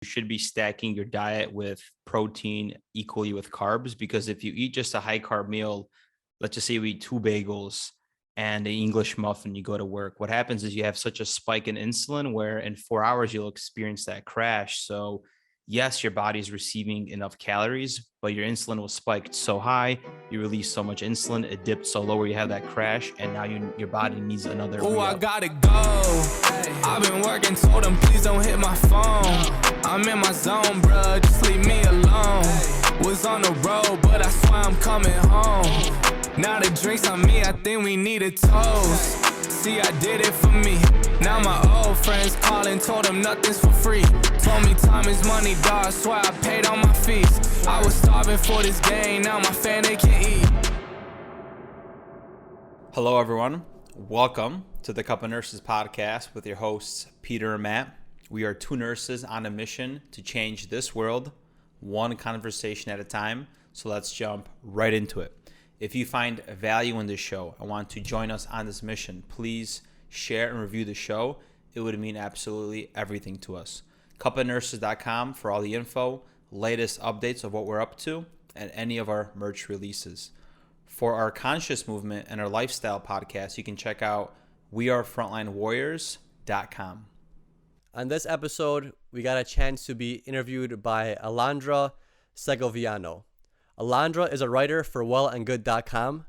You should be stacking your diet with protein equally with carbs, because if you eat just a high carb meal, let's just say you eat two bagels and an English muffin, you go to work. What happens is you have such a spike in insulin where in 4 hours you'll experience that crash. So, yes, your body is receiving enough calories, but your insulin was spiked so high, you release so much insulin, it dipped so low where you have that crash, and now your body needs another. Oh, I gotta go. I've been working, told them please don't hit my phone. I'm in my zone, bruh, just leave me alone. Was on the road, but I swear I'm coming home. Now the drinks on me, I think we need a toast. See, I did it for me. Now my old friends calling, told them nothing's for free. Told me time is money, dog, swear I paid all my fees. I was starving for this game, now my family can eat. Hello, everyone. Welcome to the Cup of Nurses podcast with your hosts, Peter and Matt. We are two nurses on a mission to change this world, one conversation at a time. So let's jump right into it. If you find value in this show and want to join us on this mission, please share and review the show. It would mean absolutely everything to us. cupofnurses.com for all the info, latest updates of what we're up to, and any of our merch releases. For our conscious movement and our lifestyle podcast, you can check out wearefrontlinewarriors.com. On this episode, we got a chance to be interviewed by Alondra Segoviano. Alondra is a writer for wellandgood.com.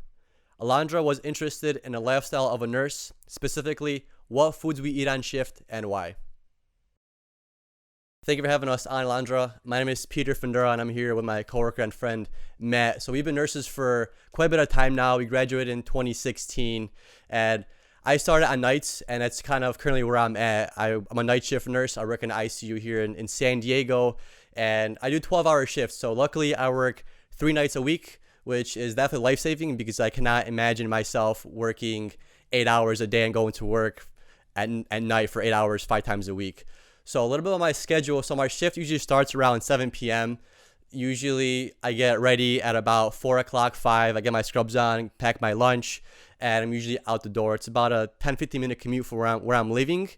Alondra was interested in the lifestyle of a nurse, specifically what foods we eat on shift and why. Thank you for having us on, Alondra. My name is Peter Fendura, and I'm here with my coworker and friend, Matt. So we've been nurses for quite a bit of time now. We graduated in 2016, and I started on nights, and that's kind of currently where I'm at. I'm a night shift nurse. I work in ICU here in San Diego, and I do 12-hour shifts. So luckily, I work 3 nights a week, which is definitely life-saving because I cannot imagine myself working 8 hours a day and going to work at night for 8 hours 5 times a week. So a little bit of my schedule. So my shift usually starts around 7 p.m. Usually I get ready at about 4 o'clock, 5. I get my scrubs on, pack my lunch, and I'm usually out the door. It's about a 10-15 minute commute from where I'm living.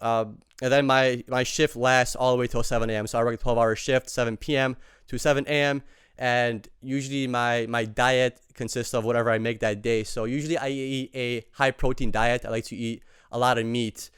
And then my shift lasts all the way till 7 a.m. So I work a 12-hour shift, 7 p.m. to 7 a.m. And usually my diet consists of whatever I make that day. So usually I eat a high protein diet. I like to eat a lot of meat.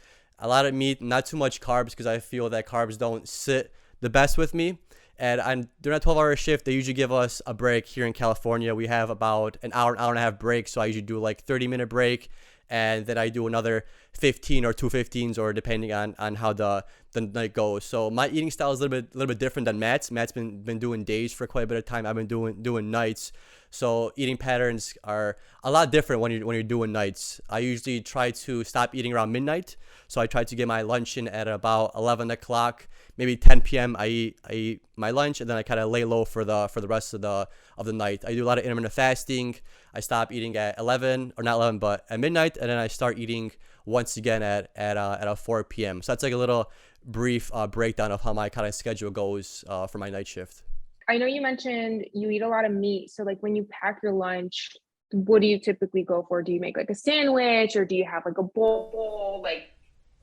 Not too much carbs because I feel that carbs don't sit the best with me. And during a 12-hour shift, they usually give us a break here in California. We have about an hour and a half break. So I usually do like 30-minute break. And then I do another 15 or 2 15s, or depending on how the night goes. So my eating style is a little bit different than Matt's. Matt's been doing days for quite a bit of time. I've been doing nights. So eating patterns are a lot different when you're doing nights. I usually try to stop eating around midnight. So I try to get my lunch in at about 11 o'clock, maybe 10 p.m. I eat my lunch, and then I kind of lay low for the rest of the night. I do a lot of intermittent fasting. I stop eating at 11, or not 11, but at midnight, and then I start eating once again at 4 p.m. So that's like a little brief breakdown of how my kind of schedule goes for my night shift. I know you mentioned you eat a lot of meat. So like when you pack your lunch, what do you typically go for? Do you make like a sandwich, or do you have like a bowl? Like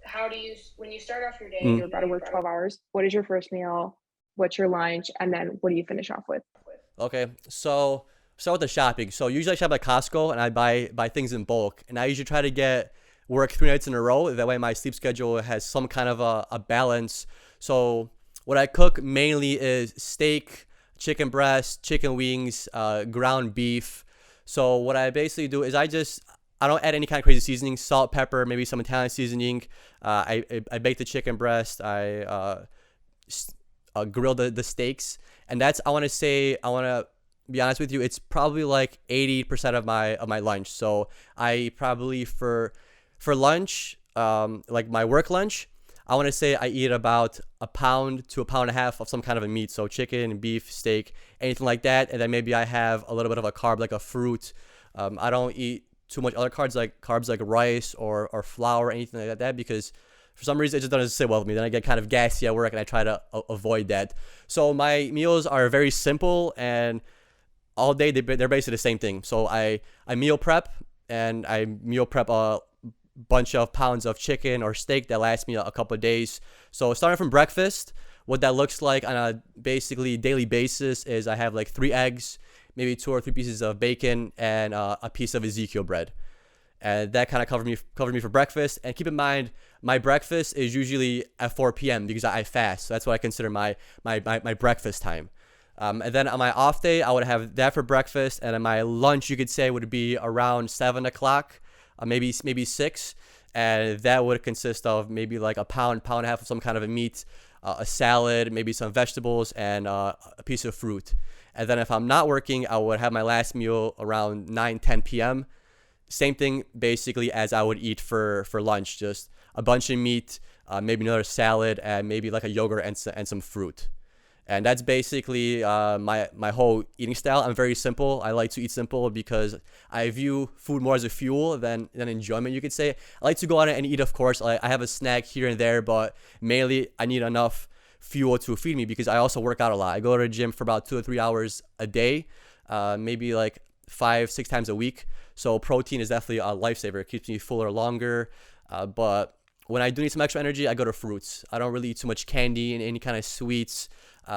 how do you, when you start off your day, you're about to work 12 hours. What is your first meal? What's your lunch? And then what do you finish off with? Okay, so start with the shopping. So usually I shop at Costco and I buy things in bulk. And I usually try to work 3 nights in a row. That way my sleep schedule has some kind of a balance. So what I cook mainly is steak, chicken breast, chicken wings, ground beef. So what I basically do is I don't add any kind of crazy seasoning, salt, pepper, maybe some Italian seasoning. I bake the chicken breast. I grill the steaks. And that's, I want to be honest with you, it's probably like 80% of my lunch. So I probably for lunch, like my work lunch, I want to say I eat about a pound to a pound and a half of some kind of a meat. So chicken, beef, steak, anything like that. And then maybe I have a little bit of a carb, like a fruit. I don't eat too much other carbs like rice or flour or anything like that, because for some reason it just doesn't sit well with me. Then I get kind of gassy at work, and I try to avoid that. So my meals are very simple, and all day they're basically the same thing. So I meal prep, and I meal prep a bunch of pounds of chicken or steak that lasts me a couple of days. So starting from breakfast, what that looks like on a basically daily basis is I have like 3 eggs, maybe 2 or 3 pieces of bacon, and a piece of Ezekiel bread. And that kind of covered me for breakfast. And keep in mind, my breakfast is usually at 4 p.m. because I fast. So that's what I consider my breakfast time. And then on my off day, I would have that for breakfast. And then my lunch, you could say, would be around 7 o'clock, maybe 6. And that would consist of maybe like a pound and a half of some kind of a meat, a salad, maybe some vegetables, and a piece of fruit. And then if I'm not working, I would have my last meal around 9-10 p.m. Same thing basically as I would eat for lunch, just a bunch of meat, maybe another salad, and maybe like a yogurt and some fruit. And that's basically my whole eating style. I'm very simple. I like to eat simple because I view food more as a fuel than enjoyment, you could say. I like to go out and eat, of course. I have a snack here and there, but mainly I need enough fuel to feed me because I also work out a lot. I go to the gym for about 2 or 3 hours a day, maybe like 5-6 times a week. So protein is definitely a lifesaver. It keeps me fuller longer. But when I do need some extra energy, I go to fruits. I don't really eat too much candy and any kind of sweets.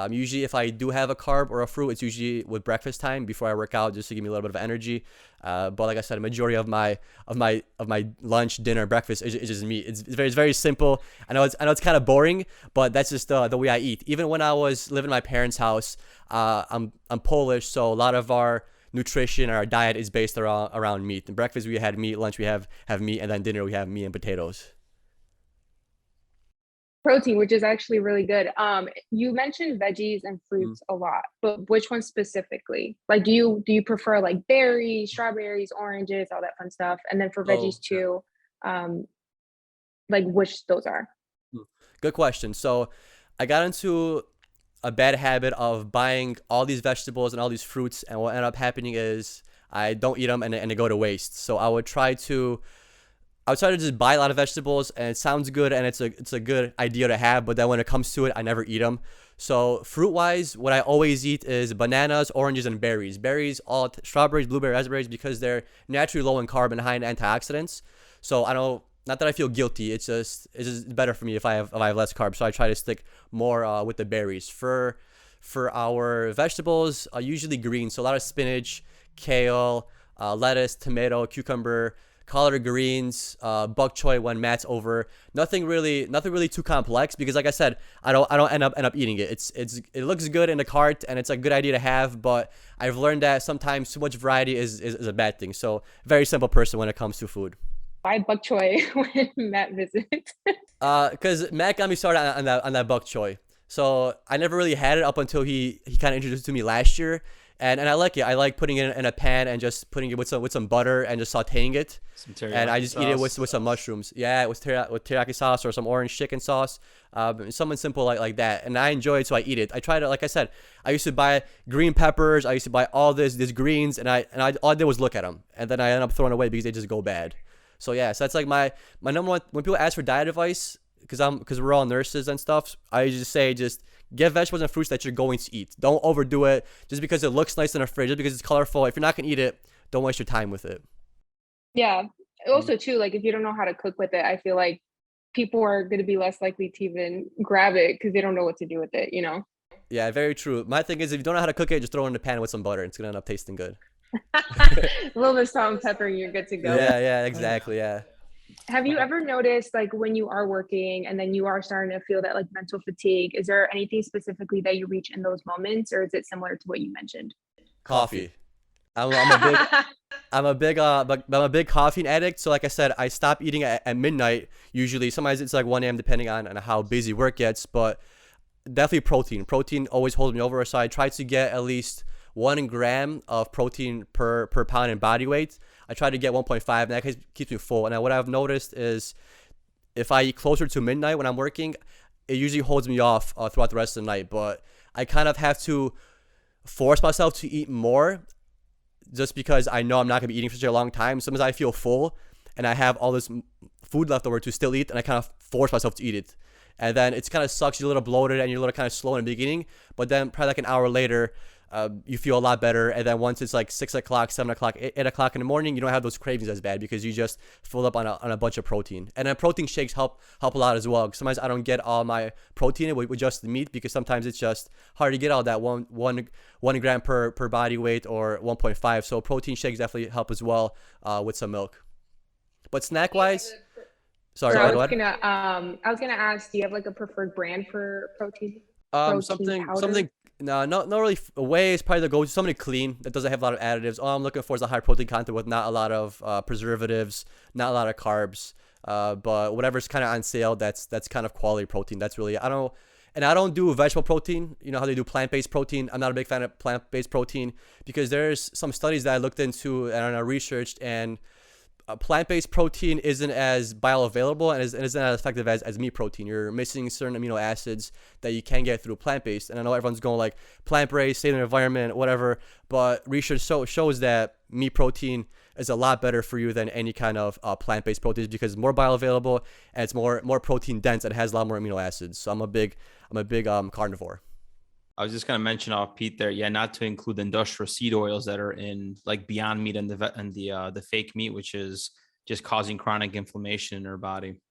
Usually if I do have a carb or a fruit, it's usually with breakfast time before I work out, just to give me a little bit of energy. But like I said, a majority of my lunch, dinner, breakfast is just meat. It's very simple. I know it's kind of boring, but that's just the way I eat. Even when I was living in my parents' house, I'm Polish, so a lot of our nutrition, our diet is based around meat. In breakfast we had meat, lunch we have meat, and then dinner we have meat and potatoes. Protein, which is actually really good. You mentioned veggies and fruits a lot, but which ones specifically? Like, do you prefer like berries, strawberries, oranges, all that fun stuff? And then for veggies too, like which those are? Good question. So I got into a bad habit of buying all these vegetables and all these fruits, and what ended up happening is I don't eat them and they go to waste. So I would try to just buy a lot of vegetables, and it sounds good and it's a good idea to have, but then when it comes to it, I never eat them. So fruit wise, what I always eat is bananas, oranges, and berries. Berries, all strawberries, blueberries, raspberries, because they're naturally low in carb and high in antioxidants. So I don't, not that I feel guilty, it's just better for me if I have less carbs. So I try to stick more with the berries. For our vegetables, usually green, so a lot of spinach, kale, lettuce, tomato, cucumber, collard greens, bok choy when Matt's over. Nothing really too complex, because like I said, I don't end up eating it. It looks good in the cart and it's a good idea to have, but I've learned that sometimes too much variety is a bad thing. So very simple person when it comes to food. Buy bok choy when Matt visits. Because Matt got me started on that bok choy. So I never really had it up until he kind of introduced it to me last year. And I like it. I like putting it in a pan and just putting it with some butter and just sauteing it. And I just eat it with some mushrooms. Yeah, with teriyaki sauce or some orange chicken sauce. Something simple like that. And I enjoy it, so I eat it. I try to, like I said, I used to buy green peppers. I used to buy all these greens, and I all I did was look at them, and then I end up throwing away because they just go bad. So yeah, so that's like my number one. When people ask for diet advice, because we're all nurses and stuff, I just say get vegetables and fruits that you're going to eat. Don't overdo it just because it looks nice in a fridge, just because it's colorful. If you're not gonna eat it, don't waste your time with it. Yeah. Also too, like if you don't know how to cook with it, I feel like people are going to be less likely to even grab it because they don't know what to do with it, you know? Yeah, very true. My thing is, if you don't know how to cook it, just throw it in the pan with some butter. It's gonna end up tasting good. A little bit of salt and pepper and you're good to go. Yeah, exactly. Yeah. Have you ever noticed, like when you are working and then you are starting to feel that like mental fatigue, is there anything specifically that you reach in those moments, or is it similar to what you mentioned? Coffee. I'm a big caffeine addict. So like I said, I stop eating at midnight. Usually, sometimes it's like 1 a.m. depending on how busy work gets. But definitely protein. Protein always holds me over. So I try to get at least 1 gram of protein per pound in body weight. I try to get 1.5, and that keeps me full. And what I've noticed is if I eat closer to midnight when I'm working, it usually holds me off throughout the rest of the night. But I kind of have to force myself to eat more, just because I know I'm not going to be eating for such a long time. Sometimes I feel full and I have all this food left over to still eat, and I kind of force myself to eat it. And then it's kind of sucks. You're a little bloated and you're a little kind of slow in the beginning, but then probably like an hour later, you feel a lot better. And then once it's like 6 o'clock, 7 o'clock, 8 o'clock in the morning, you don't have those cravings as bad because you just filled up on a bunch of protein. And then protein shakes help a lot as well. Sometimes I don't get all my protein with just the meat because sometimes it's just hard to get all that one gram per body weight or 1.5. So protein shakes definitely help as well with some milk. But snack wise, sorry, So go ahead. I was gonna ask, do you have like a preferred brand for protein? Protein Something powder? no, not really whey is probably the go-to. Something clean that doesn't have a lot of additives. All I'm looking for is a high protein content with not a lot of preservatives, not a lot of carbs. But whatever's kind of on sale, that's kind of quality protein. That's really I don't do vegetable protein. You know how they do plant-based protein. I'm not a big fan of plant-based protein because there's some studies that I looked into and I researched, and plant-based protein isn't as bioavailable and isn't as effective as meat protein. You're missing certain amino acids that you can get through plant-based. And I know everyone's going like plant-based, stay in the environment, whatever, but research shows that meat protein is a lot better for you than any kind of plant-based proteins because it's more bioavailable and it's more protein dense and has a lot more amino acids. So I'm a big carnivore. I was just gonna mention off Pete there, yeah, not to include the industrial seed oils that are in like Beyond Meat and the fake meat, which is just causing chronic inflammation in our body.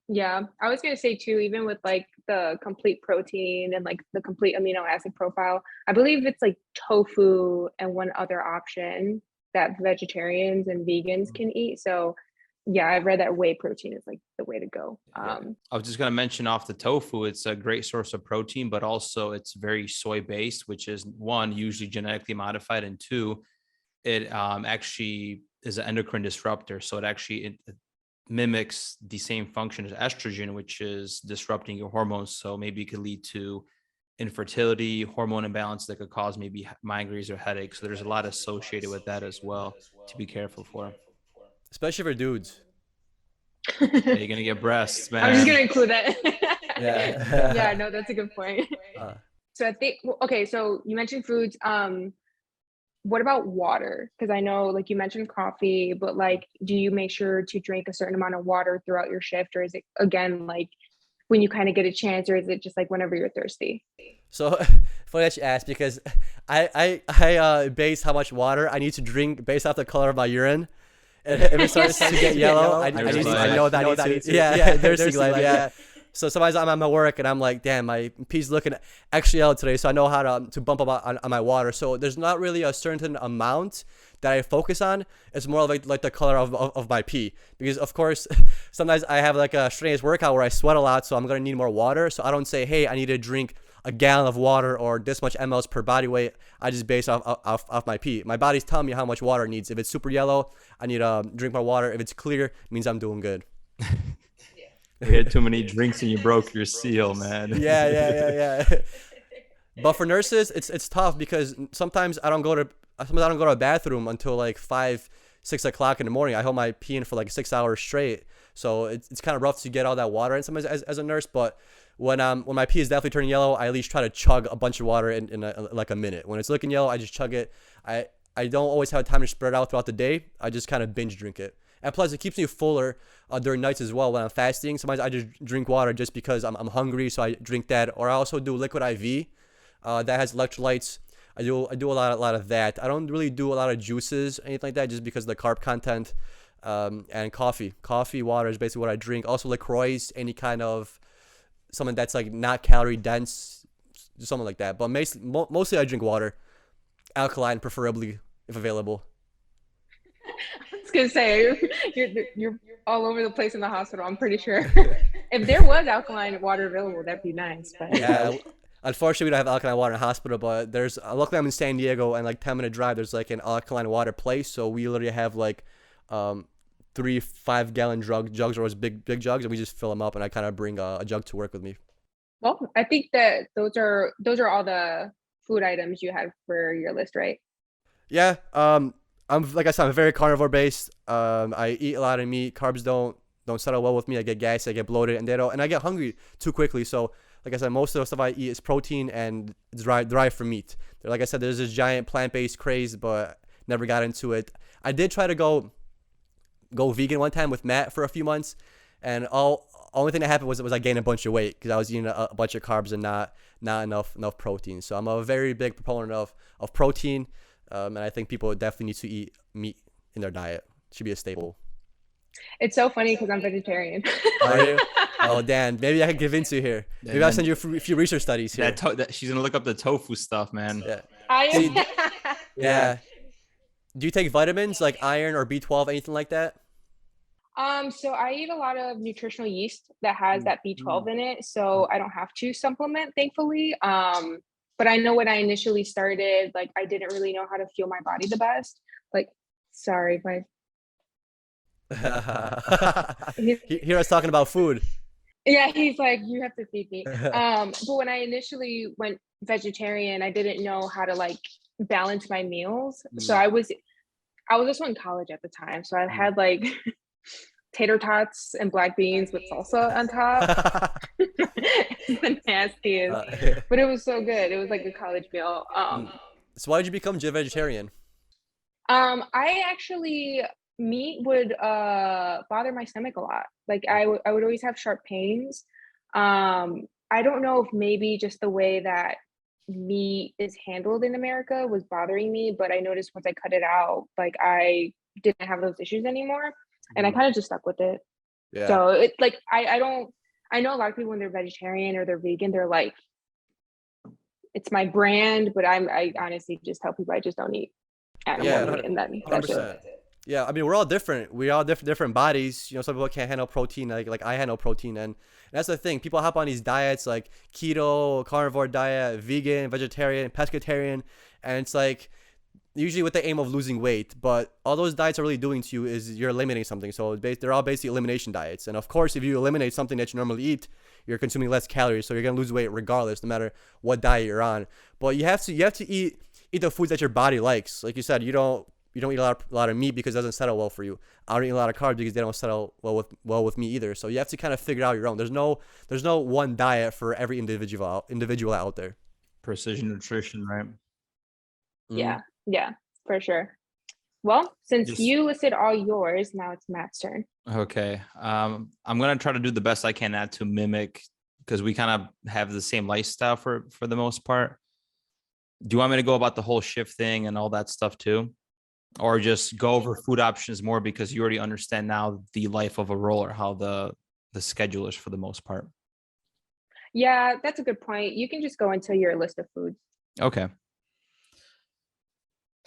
Yeah, I was gonna say too, even with like the complete protein and like the complete amino acid profile, I believe it's like tofu and one other option that vegetarians and vegans can eat. So yeah, I read that whey protein is like the way to go. Yeah. I was just going to mention off the tofu. It's a great source of protein, but also it's very soy based, which is one, usually genetically modified, and two, it actually is an endocrine disruptor. So it mimics the same function as estrogen, which is disrupting your hormones. So maybe it could lead to infertility, hormone imbalance that could cause maybe migraines or headaches. So there's a lot associated with that as well to be careful for. Especially for dudes. Yeah, you're gonna get breasts, man. I was just gonna include that. Yeah. Yeah, no, that's a good point. So I think okay, so you mentioned foods. What about water? Because I know like you mentioned coffee, but like do you make sure to drink a certain amount of water throughout your shift, or is it again like when you kind of get a chance, or is it just like whenever you're thirsty? So funny that you asked because I base how much water I need to drink based off the color of my urine. And if it starts to get yellow, I know that I need to. Yeah, there's life. Yeah. So sometimes I'm at my work and I'm like, damn, my pee's looking actually yellow today. So I know how to bump up on my water. So there's not really a certain amount that I focus on. It's more like the color of my pee. Because of course, sometimes I have like a strenuous workout where I sweat a lot. So I'm going to need more water. So I don't say, hey, I need to drink a gallon of water or this much mLs per body weight. I just base off my pee. My body's telling me how much water it needs. If it's super yellow, I need to drink more water. If it's clear, it means I'm doing good. You had too many drinks and you broke your seal, man. Yeah. But for nurses, it's tough because sometimes I don't go to a bathroom until like 5, 6 o'clock in the morning. I hold my pee in for like 6 hours straight. So it's kind of rough to get all that water in sometimes as a nurse. But when my pee is definitely turning yellow, I at least try to chug a bunch of water in like a minute. When it's looking yellow, I just chug it. I don't always have time to spread it out throughout the day. I just kind of binge drink it. And plus, it keeps me fuller during nights as well when I'm fasting. Sometimes I just drink water just because I'm hungry, so I drink that. Or I also do liquid IV that has electrolytes. I do a lot of that. I don't really do a lot of juices, anything like that, just because of the carb content. And coffee, water is basically what I drink. Also LaCroix, any kind of something that's like not calorie dense, something like that. But mostly I drink water, alkaline preferably if available. I was gonna say you're all over the place in the hospital. I'm pretty sure if there was alkaline water available, that'd be nice. But yeah, unfortunately we don't have alkaline water in the hospital. But there's luckily I'm in San Diego and like 10-minute drive. There's like an alkaline water place, so we literally have like 3 5-gallon jugs or those big jugs, and we just fill them up. And I kind of bring a jug to work with me. well, I think that those are all the food items you have for your list, right? Yeah. I'm like I said, I'm very carnivore based. I eat a lot of meat. Carbs don't settle well with me. I get gassy, I get bloated, and I get hungry too quickly. So like I said, most of the stuff I eat is protein and derived from meat. Like I said, there's this giant plant-based craze, but never got into it. I did try to go vegan one time with Matt for a few months, and all only thing that happened was I gained a bunch of weight because I was eating a bunch of carbs and not enough protein. So I'm a very big proponent of protein, and I think people definitely need to eat meat in their diet. It should be a staple. It's so funny because I'm vegetarian. Are you? Oh, Dan, maybe I can give into here. Maybe I'll send you a few research studies here. That she's gonna look up the tofu stuff, man. Yeah. I Yeah. Do you take vitamins like iron or B12, anything like that? So I eat a lot of nutritional yeast that has that B12 in it, so I don't have to supplement, thankfully. But I know when I initially started, like I didn't really know how to fuel my body the best. Like, sorry if I Hear us talking about food. Yeah, he's like, you have to feed me. But when I initially went vegetarian, I didn't know how to like balance my meals. So I was also in college at the time. So I had like tater tots and black beans with salsa on top. The nastiest. But it was so good. It was like a college meal. So why did you become vegetarian? I actually meat would bother my stomach a lot. Like I would always have sharp pains. I don't know if maybe just the way that meat is handled in America was bothering me, but I noticed once I cut it out, like I didn't have those issues anymore, and I kind of just stuck with it. Yeah. So it's like I know a lot of people when they're vegetarian or they're vegan, they're like, it's my brand, but I honestly just tell people I just don't eat animal meat, and then that's it. Yeah, I mean, we're all different. We all different bodies. You know, some people can't handle protein, like I handle protein, and that's the thing. People hop on these diets like keto, carnivore diet, vegan, vegetarian, pescatarian, and it's like usually with the aim of losing weight. But all those diets are really doing to you is you're eliminating something. So they're all basically elimination diets. And of course, if you eliminate something that you normally eat, you're consuming less calories, so you're gonna lose weight regardless, no matter what diet you're on. But you have to eat the foods that your body likes. Like you said, you don't eat a lot of meat because it doesn't settle well for you. I don't eat a lot of carbs because they don't settle well with me either. So you have to kind of figure out your own. There's no one diet for every individual out there. Precision nutrition, right? Yeah, for sure. Well, since you listed all yours, now it's Matt's turn. Okay. I'm gonna try to do the best I can not to mimic, because we kind of have the same lifestyle for the most part. Do you want me to go about the whole shift thing and all that stuff too? Or just go over food options more because you already understand now the life of a roller, how the schedule is for the most part? Yeah, that's a good point. You can just go into your list of foods. Okay.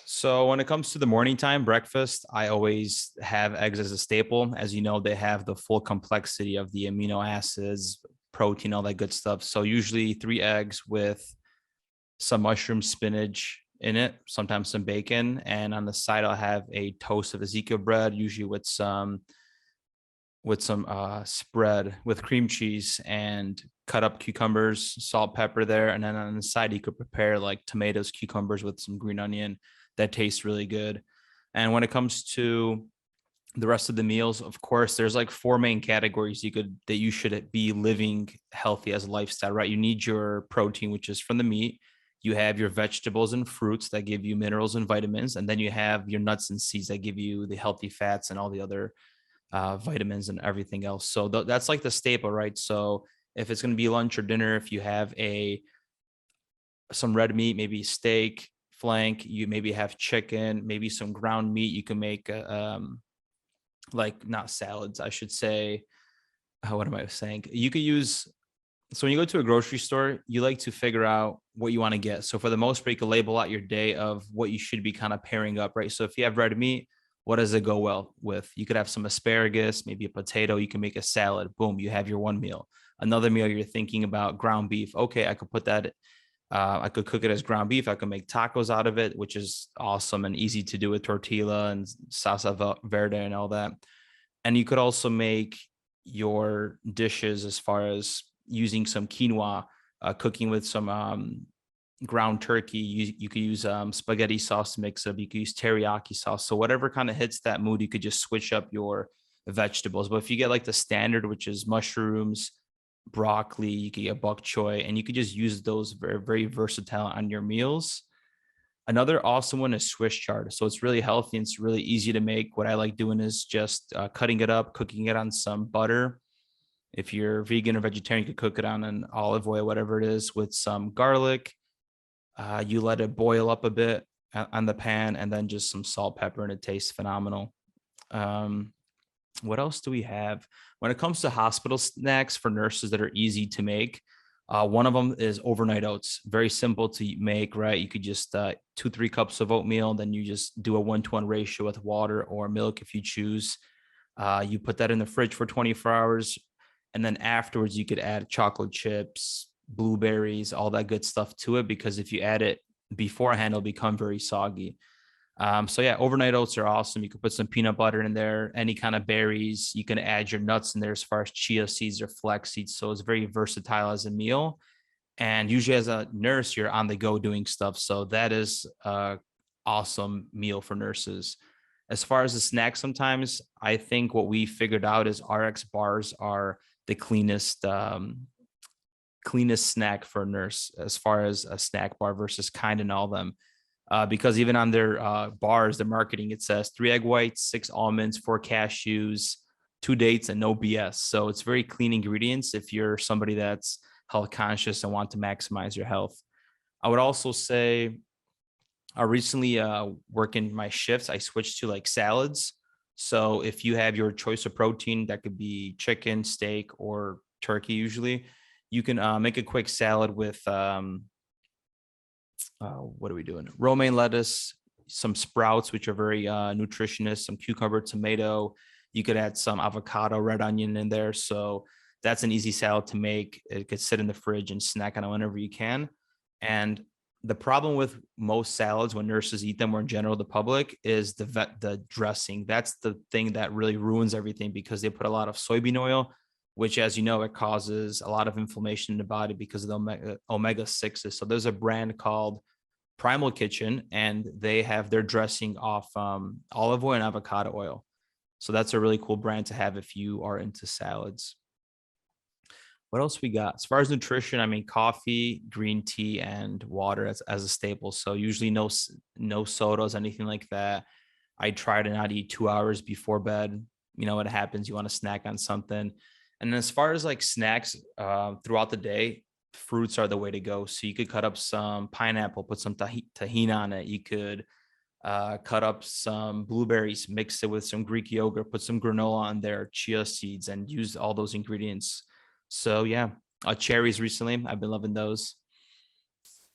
So when it comes to the morning time breakfast, I always have eggs as a staple. As you know, they have the full complexity of the amino acids, protein, all that good stuff. So usually 3 eggs with some mushroom, spinach in it, sometimes some bacon, and on the side I'll have a toast of Ezekiel bread, usually with some spread with cream cheese and cut up cucumbers, salt, pepper there, and then on the side you could prepare like tomatoes, cucumbers with some green onion. That tastes really good. And when it comes to the rest of the meals, of course, there's like 4 main categories that you should be living healthy as a lifestyle, right? You need your protein, which is from the meat. You have your vegetables and fruits that give you minerals and vitamins. And then you have your nuts and seeds that give you the healthy fats and all the other vitamins and everything else. So that's like the staple, right? So if it's going to be lunch or dinner, if you have some red meat, maybe steak, flank, you maybe have chicken, maybe some ground meat, you can make like not salads, I should say. What am I saying? You could use, so when you go to a grocery store, you like to figure out what you want to get. So for the most part, you can label out your day of what you should be kind of pairing up, right? So if you have red meat, what does it go well with? You could have some asparagus, maybe a potato. You can make a salad. Boom, you have your one meal. Another meal, you're thinking about ground beef. Okay, I could put that, I could cook it as ground beef. I could make tacos out of it, which is awesome and easy to do with tortilla and salsa verde and all that. And you could also make your dishes as far as using some quinoa, cooking with some ground turkey. You could use spaghetti sauce mix up. You could use teriyaki sauce. So whatever kind of hits that mood, you could just switch up your vegetables. But if you get like the standard, which is mushrooms, broccoli, you could get bok choy, and you could just use those very, very versatile on your meals. Another awesome one is Swiss chard. So it's really healthy and it's really easy to make. What I like doing is just cutting it up, cooking it on some butter, If you're vegan or vegetarian, you could cook it on an olive oil, whatever it is, with some garlic. You let it boil up a bit on the pan, and then just some salt, pepper, and it tastes phenomenal. Um, what else do we have? When it comes to hospital snacks for nurses that are easy to make, one of them is overnight oats. Very simple to make, right? You could just 2-3 cups of oatmeal, then you just do a 1-to-1 ratio with water or milk if you choose. You put that in the fridge for 24 hours, and then afterwards you could add chocolate chips, blueberries, all that good stuff to it, because if you add it beforehand, it'll become very soggy. So yeah, overnight oats are awesome. You can put some peanut butter in there, any kind of berries. You can add your nuts in there as far as chia seeds or flax seeds. So it's very versatile as a meal. And usually as a nurse, you're on the go doing stuff. So that is a awesome meal for nurses. As far as the snack, sometimes I think what we figured out is RX bars are the cleanest snack for a nurse as far as a snack bar versus kind and all them. Because even on their bars, their marketing, it says 3 egg whites, 6 almonds, 4 cashews, 2 dates, and no BS. So it's very clean ingredients if you're somebody that's health conscious and want to maximize your health. I would also say I recently working my shifts, I switched to like salads. So if you have your choice of protein, that could be chicken, steak, or turkey usually, you can make a quick salad with what are we doing? Romaine lettuce, some sprouts, which are very nutritious, some cucumber, tomato. You could add some avocado, red onion in there. So that's an easy salad to make. It could sit in the fridge and snack on it whenever you can. And the problem with most salads when nurses eat them, or in general the public, is the dressing. That's the thing that really ruins everything, because they put a lot of soybean oil, which, as you know, it causes a lot of inflammation in the body because of the omega-6s. So there's a brand called Primal Kitchen, and they have their dressing off olive oil and avocado oil. So that's a really cool brand to have if you are into salads. What else we got? As far as nutrition, I mean, coffee, green tea, and water as a staple. So usually no sodas, anything like that. I try to not eat 2 hours before bed. You know what happens? You want to snack on something. And as far as like snacks throughout the day, fruits are the way to go. So you could cut up some pineapple, put some tahini on it. You could cut up some blueberries, mix it with some Greek yogurt, put some granola on there, chia seeds, and use all those ingredients. So yeah, cherries recently, I've been loving those.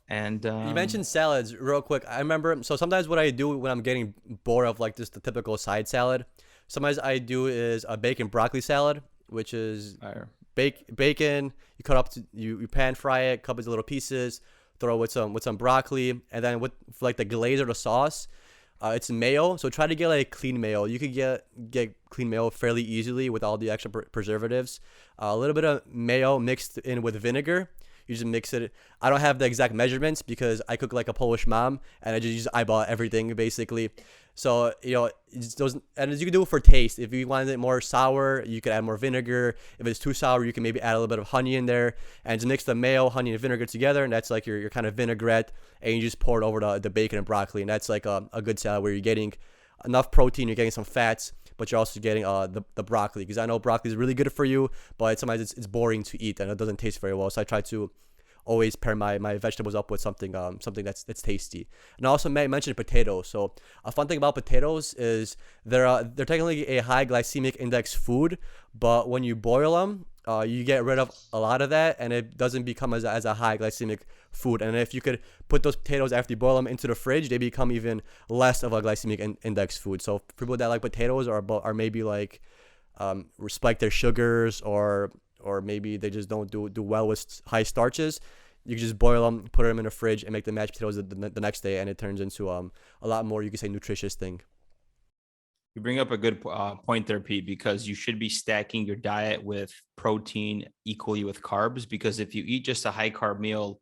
And You mentioned salads real quick. I remember, so sometimes what I do when I'm getting bored of like just the typical side salad, sometimes I do is a bacon broccoli salad, which is bacon. You cut up, you pan fry it, cut it into little pieces, throw it with some broccoli, and then with for like the glaze or the sauce, it's mayo. So try to get like clean mayo. You could get clean mayo fairly easily with all the extra preservatives. A little bit of mayo mixed in with vinegar. You just mix it. I don't have the exact measurements because I cook like a Polish mom, and I just use eyeball everything basically. So it's those, and you can do it for taste. If you want it more sour, you could add more vinegar. If it's too sour, you can maybe add a little bit of honey in there, and just mix the mayo, honey, and vinegar together, and that's like your kind of vinaigrette. And you just pour it over the bacon and broccoli, and that's like a good salad where you're getting enough protein, you're getting some fats, but you're also getting the broccoli, because I know broccoli is really good for you, but sometimes it's boring to eat and it doesn't taste very well. So I try to always pair my vegetables up with something that's tasty. And also, Matt mentioned potatoes. So a fun thing about potatoes is they're technically a high glycemic index food, but when you boil them, you get rid of a lot of that, and it doesn't become as a high glycemic food. And if you could put those potatoes after you boil them into the fridge, they become even less of a glycemic index food. So people that like potatoes are maybe like respect their sugars, or maybe they just don't do well with high starches, you can just boil them, put them in the fridge, and make the mashed potatoes the next day, and it turns into a lot more, you could say, nutritious thing. You bring up a good point there, Pete, because you should be stacking your diet with protein equally with carbs, because if you eat just a high carb meal,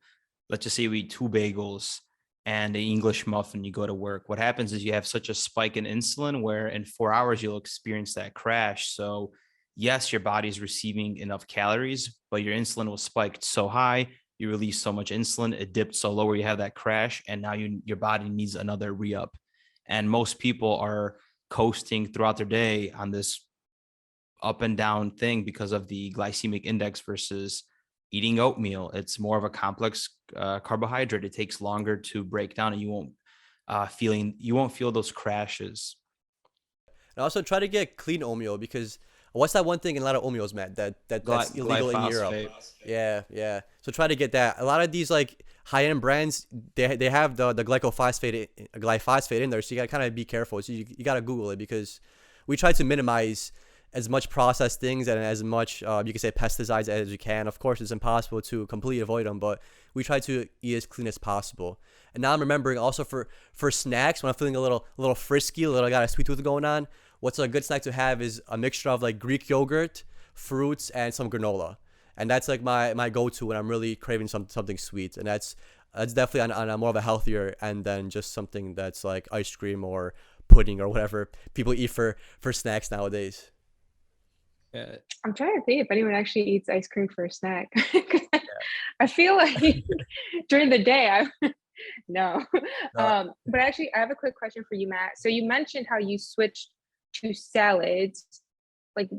let's just say you eat 2 bagels and an English muffin, you go to work, what happens is you have such a spike in insulin where in 4 hours you'll experience that crash. So yes, your body is receiving enough calories, but your insulin was spiked so high, you release so much insulin, it dipped so low where you have that crash, and now your body needs another re-up. And most people are coasting throughout their day on this up and down thing because of the glycemic index versus eating oatmeal. It's more of a complex carbohydrate. It takes longer to break down, and you won't feel those crashes. And also try to get clean oatmeal, because what's that one thing in a lot of oatmeals, Matt, that's illegal in Europe? Yeah. So try to get that. A lot of these like high-end brands, they have the glyphosate in there, so you gotta kind of be careful. So you gotta Google it, because we try to minimize as much processed things and as much you can say pesticides as you can. Of course, it's impossible to completely avoid them, but we try to eat as clean as possible. And now I'm remembering also for snacks, when I'm feeling a little frisky, got a sweet tooth going on, what's a good snack to have is a mixture of like Greek yogurt, fruits, and some granola. And that's like my go-to when I'm really craving something sweet. And that's definitely on a more of a healthier end than just something that's like ice cream or pudding or whatever people eat for snacks nowadays. Yeah. I'm trying to think if anyone actually eats ice cream for a snack. I feel like during the day, no. But actually, I have a quick question for you, Matt. So you mentioned how you switched to salads. Like,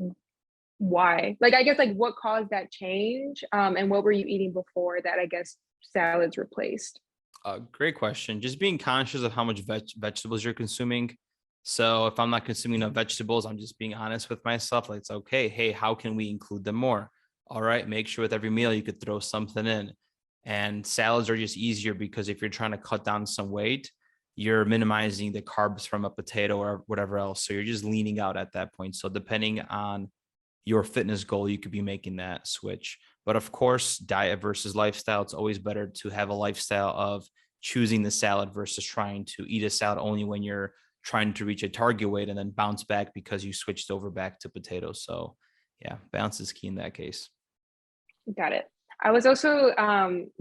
why? Like, I guess, like, what caused that change? And what were you eating before that, I guess, salads replaced? Great question. Just being conscious of how much vegetables you're consuming. So if I'm not consuming enough vegetables, I'm just being honest with myself. Like, it's okay. Hey, how can we include them more? All right. Make sure with every meal you could throw something in. And salads are just easier because if you're trying to cut down some weight, you're minimizing the carbs from a potato or whatever else. So you're just leaning out at that point. So depending on your fitness goal, you could be making that switch. But of course, diet versus lifestyle, it's always better to have a lifestyle of choosing the salad versus trying to eat a salad only when you're trying to reach a target weight and then bounce back because you switched over back to potatoes. So yeah, balance is key in that case. Got it. I was also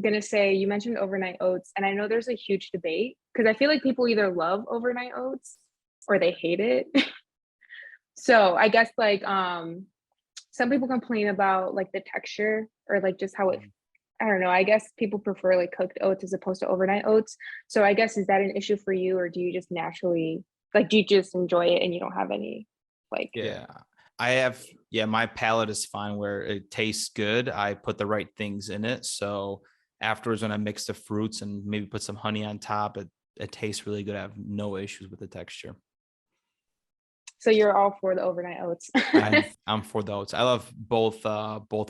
gonna say, you mentioned overnight oats, and I know there's a huge debate because I feel like people either love overnight oats or they hate it. So I guess like some people complain about like the texture or like just how it, I don't know, I guess people prefer like cooked oats as opposed to overnight oats. So I guess, is that an issue for you, or do you just naturally, like, do you just enjoy it and you don't have any like? Yeah, I have. Yeah, my palate is fine where it tastes good. I put the right things in it. So afterwards, when I mix the fruits and maybe put some honey on top, it tastes really good. I have no issues with the texture. So you're all for the overnight oats? I'm for the oats. I love both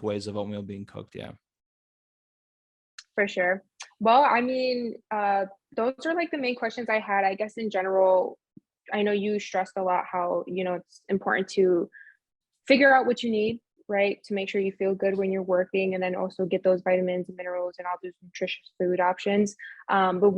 ways of oatmeal being cooked. Yeah. For sure. Well, I mean, those are like the main questions I had. I guess in general, I know you stressed a lot how, it's important to figure out what you need, right? To make sure you feel good when you're working, and then also get those vitamins and minerals and all those nutritious food options. But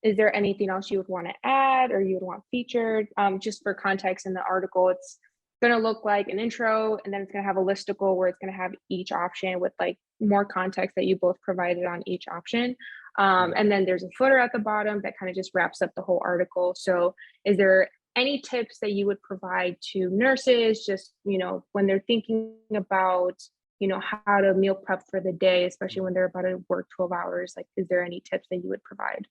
is there anything else you would want to add or you would want featured? Just for context, in the article, it's going to look like an intro, and then it's going to have a listicle where it's going to have each option with like more context that you both provided on each option. And then there's a footer at the bottom that kind of just wraps up the whole article. So is there any tips that you would provide to nurses, just, when they're thinking about, how to meal prep for the day, especially when they're about to work 12 hours? Like, is there any tips that you would provide?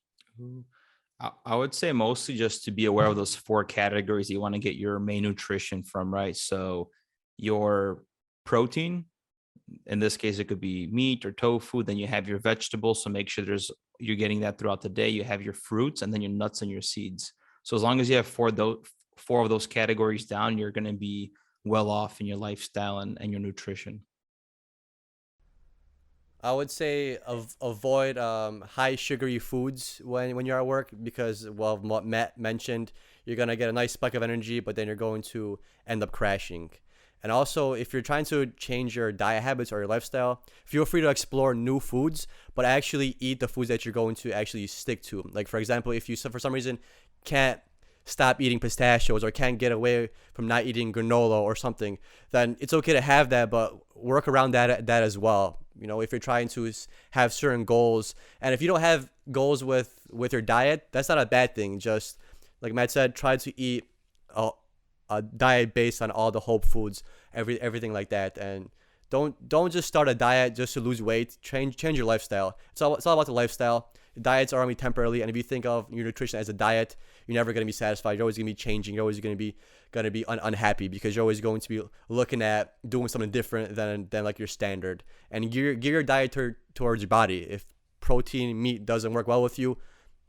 I would say mostly just to be aware of those 4 categories you want to get your main nutrition from, right? So your protein, in this case, it could be meat or tofu. Then you have your vegetables. So make sure you're getting that throughout the day. You have your fruits, and then your nuts and your seeds. So as long as you have 4 of those categories down, you're going to be well off in your lifestyle and your nutrition. I would say avoid high sugary foods when you're at work, because, well, what Matt mentioned, you're going to get a nice spike of energy, but then you're going to end up crashing. And also, if you're trying to change your diet habits or your lifestyle, feel free to explore new foods, but actually eat the foods that you're going to actually stick to. Like, for example, if you, for some reason, can't stop eating pistachios or can't get away from not eating granola or something, then it's okay to have that, but work around that as well. If you're trying to have certain goals, and if you don't have goals with your diet, that's not a bad thing. Just like Matt said, try to eat a diet based on all the whole foods, everything like that, and don't just start a diet just to lose weight. Change your lifestyle. It's all about the lifestyle. diets are only temporarily, and if you think of your nutrition as a diet, you're never going to be satisfied. You're always going to be changing. You're always going to be unhappy, because you're always going to be looking at doing something different than like your standard. And gear your diet towards your body. If protein, meat doesn't work well with you,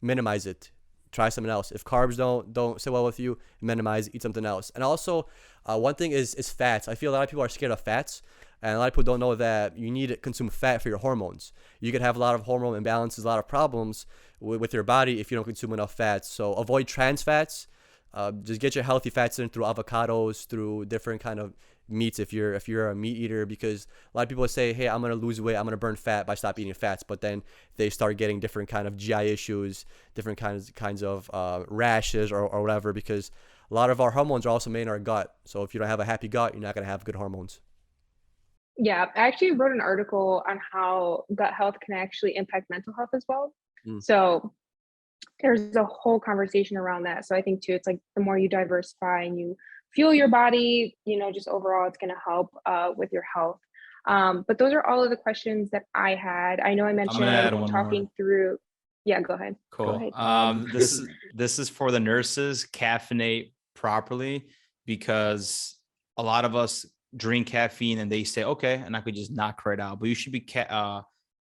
minimize it. Try something else. If carbs don't sit well with you, minimize, eat something else. And also, one thing is fats. I feel a lot of people are scared of fats, and a lot of people don't know that you need to consume fat for your hormones. You could have a lot of hormone imbalances, a lot of problems with your body if you don't consume enough fats. So avoid trans fats. Just get your healthy fats in through avocados, through different kind of meats if you're a meat eater, because a lot of people say, hey, I'm going to lose weight, I'm going to burn fat by stop eating fats, but then they start getting different kind of GI issues, different kinds of rashes or whatever, because a lot of our hormones are also made in our gut. So if you don't have a happy gut, you're not going to have good hormones. Yeah, I actually wrote an article on how gut health can actually impact mental health as well. So there's a whole conversation around that. So I think too, it's like the more you diversify and you fuel your body, just overall, it's going to help with your health. But those are all of the questions that I had. I know I mentioned talking through. Yeah, go ahead. Cool. Go ahead. This is for the nurses. Caffeinate properly, because a lot of us drink caffeine and they say, okay, and I could just knock right out. But you should be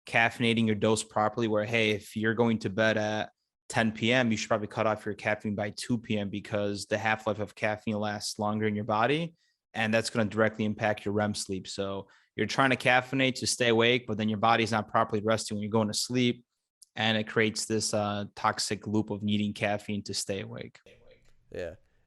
caffeinating your dose properly, where, hey, if you're going to bed at 10 p.m., you should probably cut off your caffeine by 2 p.m. because the half-life of caffeine lasts longer in your body, and that's going to directly impact your REM sleep. So you're trying to caffeinate to stay awake, but then your body's not properly resting when you're going to sleep, and it creates this toxic loop of needing caffeine to stay awake.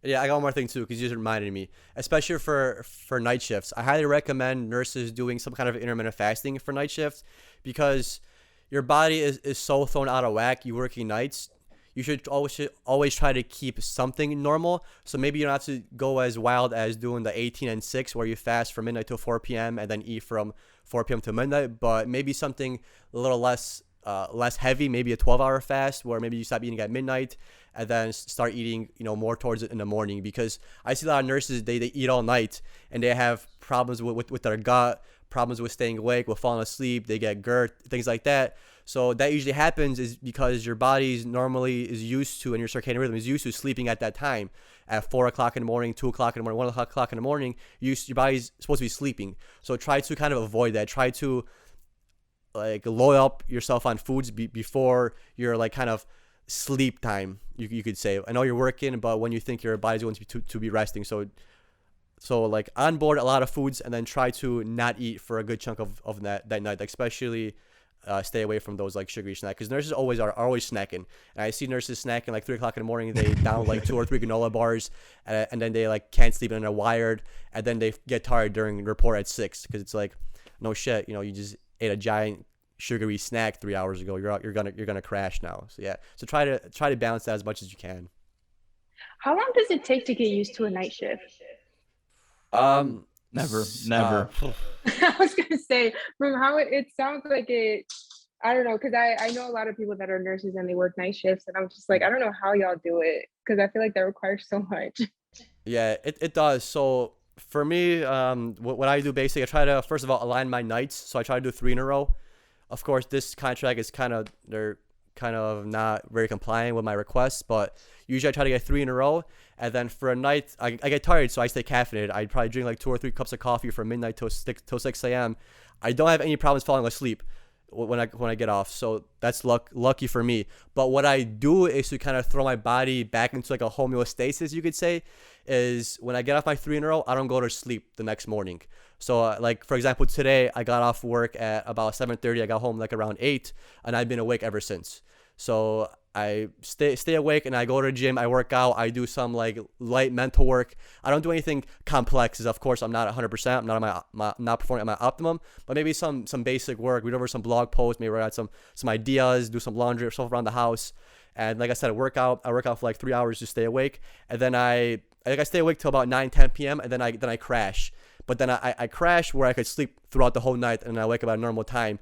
Yeah, I got one more thing too, because you just reminded me, especially for night shifts. I highly recommend nurses doing some kind of intermittent fasting for night shifts, because your body is so thrown out of whack. You working nights, you should always try to keep something normal. So maybe you don't have to go as wild as doing the 18 and 6, where you fast from midnight to 4 p.m. and then eat from 4 p.m. to midnight, but maybe something a little less heavy, maybe a 12-hour fast, where maybe you stop eating at midnight and then start eating, more towards it in the morning. Because I see a lot of nurses, they eat all night and they have problems with their gut, problems with staying awake, with falling asleep, they get GERD, things like that. So that usually happens is because your body normally is used to, and your circadian rhythm is used to sleeping at that time, at 4 o'clock in the morning, 2 o'clock in the morning, 1 o'clock in the morning. Your body's supposed to be sleeping. So try to kind of avoid that. Try to load up yourself on foods before your kind of sleep time, you could say. I know you're working, but when you think your body's going to be resting, so onboard a lot of foods, and then try to not eat for a good chunk of that night, especially stay away from those sugary snacks, because nurses are always snacking, and I see nurses snacking 3 o'clock in the morning. They down 2 or 3 granola bars, and then they can't sleep and they're wired, and then they get tired during report at 6, because it's no shit, you just ate a giant sugary snack 3 hours ago. You're gonna crash now. So yeah, so try to balance that as much as you can. How long does it take to get used to a night shift? Never. I was gonna say, from how it sounds like it, I don't know, because I know a lot of people that are nurses and they work night shifts, and I'm just I don't know how y'all do it, because I feel like that requires so much. Yeah, it does. So for me, what I do basically, I try to first of all align my nights. So I try to do 3 in a row. Of course, this contract is they're kind of not very compliant with my requests, but usually I try to get 3 in a row. And then for a night, I get tired, so I stay caffeinated. I probably drink 2 or 3 cups of coffee from midnight till 6 a.m. I don't have any problems falling asleep when I get off, so that's lucky for me. But what I do is to kind of throw my body back into a homeostasis, you could say, is when I get off my 3 in a row, I don't go to sleep the next morning. So for example, today I got off work at about 7:30. I got home around 8, and I've been awake ever since. So I stay awake, and I go to the gym, I work out, I do some light mental work. I don't do anything complex, because of course I'm not 100%, I'm not performing at my optimum, but maybe some basic work, read over some blog posts, maybe write some ideas, do some laundry or stuff around the house. And like I said, I work out for 3 hours to stay awake, and then I stay awake till about 9-10 p.m. and then I crash. But then I crash where I could sleep throughout the whole night, and I wake up at a normal time,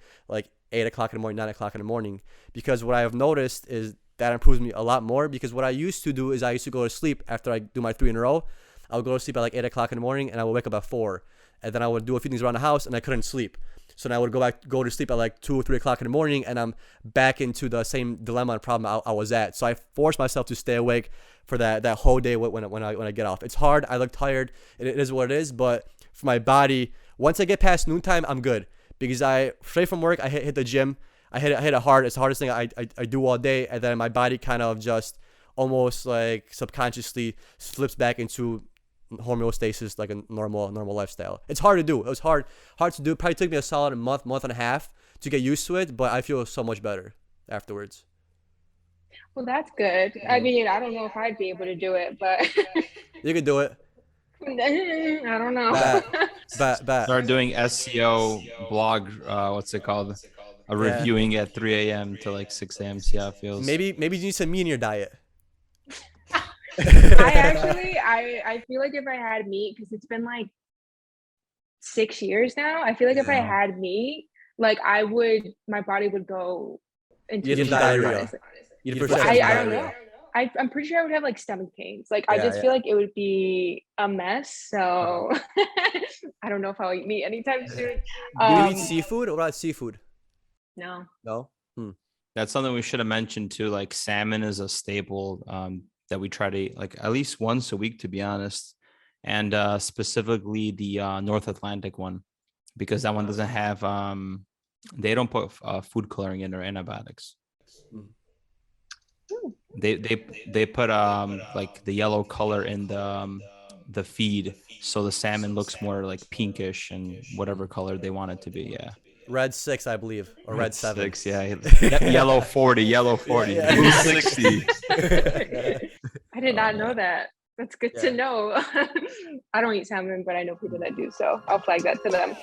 8 o'clock in the morning, 9 o'clock in the morning. Because what I have noticed is that improves me a lot more, because what I used to do is I used to go to sleep after I do my 3 in a row. I would go to sleep at 8 o'clock in the morning, and I would wake up at 4. and then I would do a few things around the house, and I couldn't sleep. So then I would go to sleep at like 2 or 3 o'clock in the morning, and I'm back into the same dilemma and problem I was at. So I forced myself to stay awake for that whole day when I get off. It's hard. I look tired. It is what it is. But for my body, once I get past noontime, I'm good, because I straight from work, I hit the gym. I hit it hard. It's the hardest thing I do all day, and then my body kind of just almost like subconsciously slips back into homeostasis, like a normal lifestyle. It's hard to do. It was hard to do. It probably took me a solid month and a half to get used to it, but I feel so much better afterwards. Well, that's good. I mean, I don't know if I'd be able to do it, but You can do it. I don't know. Start doing SEO blog. What's it called? Reviewing at 3 a.m. to like 6 a.m. See how it feels. Maybe you need some meat in your diet. I feel like if I had meat, because it's been like 6 years now, I feel like if I had meat, like my body would go into diarrhea. I don't know. I'm pretty sure I would have like stomach pains. Like I just feel like it would be a mess. So I don't know if I'll eat meat anytime soon. Do you eat seafood? What about seafood? No. That's something we should have mentioned too. Like salmon is a staple that we try to eat like at least once a week, to be honest, and specifically the North Atlantic one, because that one doesn't have they don't put food coloring in or antibiotics. They put like the yellow color in the feed, so the salmon looks more like pinkish and whatever color they want it to be. Yeah. Red 6, I believe, or red 7. 6, yeah. Yellow 40, blue 60. I did not know that. That's good to know. I don't eat salmon, but I know people that do, so I'll flag that to them.